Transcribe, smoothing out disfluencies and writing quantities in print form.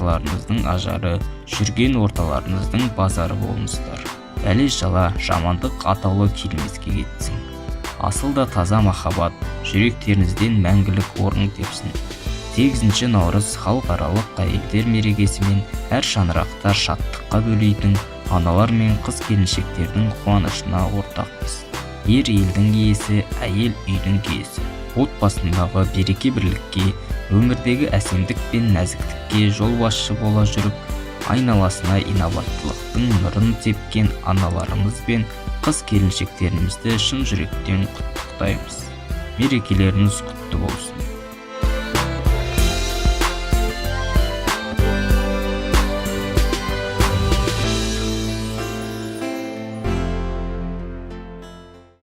отбасыларыңыздың ажары, жүрген орталарыңыздың базары болыңыздар. Бәле-жала, жамандық атаулы келмеске кетсін. Асыл да таза махаббат жүректеріңізден мәңгілік орын тепсін. 8 наурыз халықаралық әйелдер мерекесімен әр шаңырақта шаттыққа бөлейтін аналар мен қыз келіншектердің қуанышына ортақпыз. Ер елдің иесі, әйел үйдің киесі. Отбасындағы береке-бірлікке, өмірдегі әсемдік пен нәзіктікке жолбасшы бола жүріп, айналасына инабаттылықтың нұрын тепкен аналарымыз бен қыз келіншектерімізді шын жүректен құттықтаймыз. Мерекелеріңіз құтты болсын.